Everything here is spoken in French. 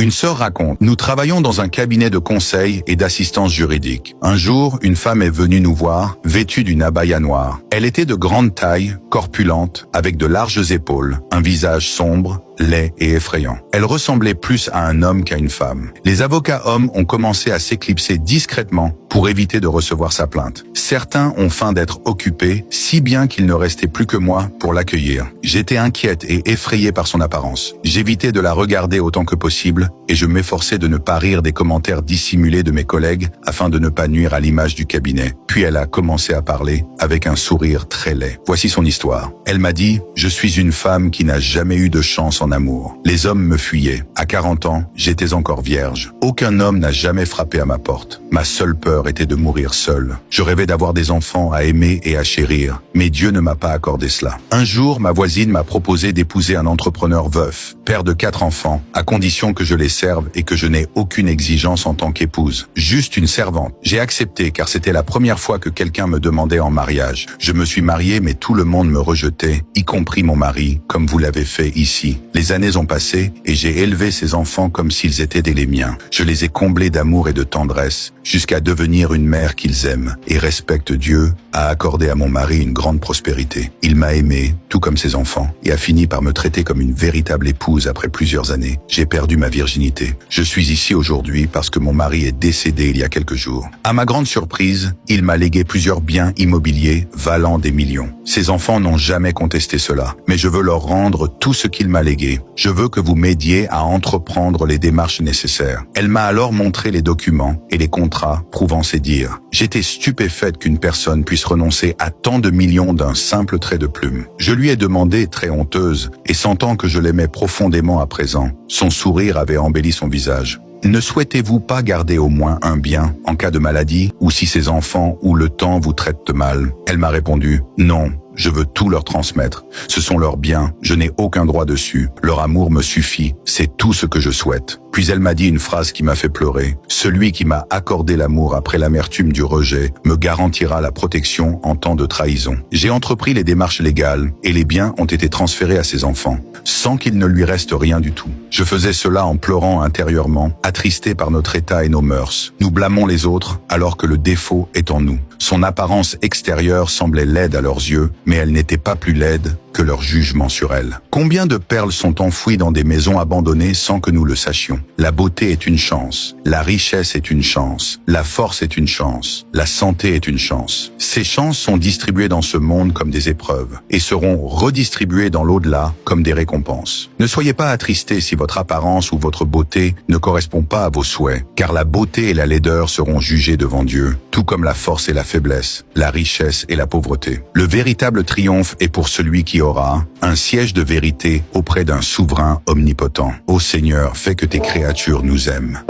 Une sœur raconte, nous travaillons dans un cabinet de conseil et d'assistance juridique. Un jour, une femme est venue nous voir, vêtue d'une abaya noire. Elle était de grande taille, corpulente, avec de larges épaules, un visage sombre, laid et effrayant. Elle ressemblait plus à un homme qu'à une femme. Les avocats hommes ont commencé à s'éclipser discrètement pour éviter de recevoir sa plainte. Certains ont feint d'être occupés, si bien qu'il ne restait plus que moi pour l'accueillir. J'étais inquiète et effrayée par son apparence. J'évitais de la regarder autant que possible et je m'efforçais de ne pas rire des commentaires dissimulés de mes collègues afin de ne pas nuire à l'image du cabinet. Puis elle a commencé à parler avec un sourire très laid. Voici son histoire. Elle m'a dit « Je suis une femme qui n'a jamais eu de chance en amour. Les hommes me fuyaient. À 40 ans, j'étais encore vierge. Aucun homme n'a jamais frappé à ma porte. Ma seule peur était de mourir seule. Je rêvais d'avoir des enfants à aimer et à chérir. Mais Dieu ne m'a pas accordé cela. Un jour, ma voisine m'a proposé d'épouser un entrepreneur veuf, père de 4 enfants, à condition que je les serve et que je n'ai aucune exigence en tant qu'épouse. Juste une servante. J'ai accepté car c'était la première fois que quelqu'un me demandait en mariage. Je me suis mariée mais tout le monde me rejetait, y compris mon mari, comme vous l'avez fait ici. Les années ont passé et j'ai élevé ces enfants comme s'ils étaient les miens. Je les ai comblés d'amour et de tendresse, jusqu'à devenir une mère qu'ils aiment et respectent. Dieu a accordé à mon mari une grande prospérité. Il m'a aimé, tout comme ses enfants, et a fini par me traiter comme une véritable épouse après plusieurs années. J'ai perdu ma virginité. Je suis ici aujourd'hui parce que mon mari est décédé il y a quelques jours. À ma grande surprise, il m'a légué plusieurs biens immobiliers valant des millions. Ses enfants n'ont jamais contesté cela, mais je veux leur rendre tout ce qu'il m'a légué. Je veux que vous m'aidiez à entreprendre les démarches nécessaires. Elle m'a alors montré les documents et les contrats prouvant ses dires. J'étais stupéfaite qu'une personne puisse renoncer à tant de millions d'un simple trait de plume. Je lui ai demandé, très honteuse, et sentant que je l'aimais profondément à présent, son sourire avait embelli son visage. Ne souhaitez-vous pas garder au moins un bien en cas de maladie ou si ces enfants ou le temps vous traitent mal? Elle m'a répondu, non. Je veux tout leur transmettre. Ce sont leurs biens, je n'ai aucun droit dessus. Leur amour me suffit, c'est tout ce que je souhaite. Puis elle m'a dit une phrase qui m'a fait pleurer. Celui qui m'a accordé l'amour après l'amertume du rejet me garantira la protection en temps de trahison. J'ai entrepris les démarches légales et les biens ont été transférés à ses enfants, sans qu'il ne lui reste rien du tout. Je faisais cela en pleurant intérieurement, attristé par notre état et nos mœurs. Nous blâmons les autres alors que le défaut est en nous. Son apparence extérieure semblait laide à leurs yeux, mais elle n'était pas plus laide que leur jugement sur elle. Combien de perles sont enfouies dans des maisons abandonnées sans que nous le sachions? La beauté est une chance, la richesse est une chance, la force est une chance, la santé est une chance. Ces chances sont distribuées dans ce monde comme des épreuves et seront redistribuées dans l'au-delà comme des récompenses. Ne soyez pas attristés si votre apparence ou votre beauté ne correspond pas à vos souhaits, car la beauté et la laideur seront jugées devant Dieu, tout comme la force et la faiblesse, la richesse et la pauvreté. Le véritable triomphe est pour celui qui aura un siège de vérité auprès d'un souverain omnipotent. Ô Seigneur, fais que tes créatures nous aiment.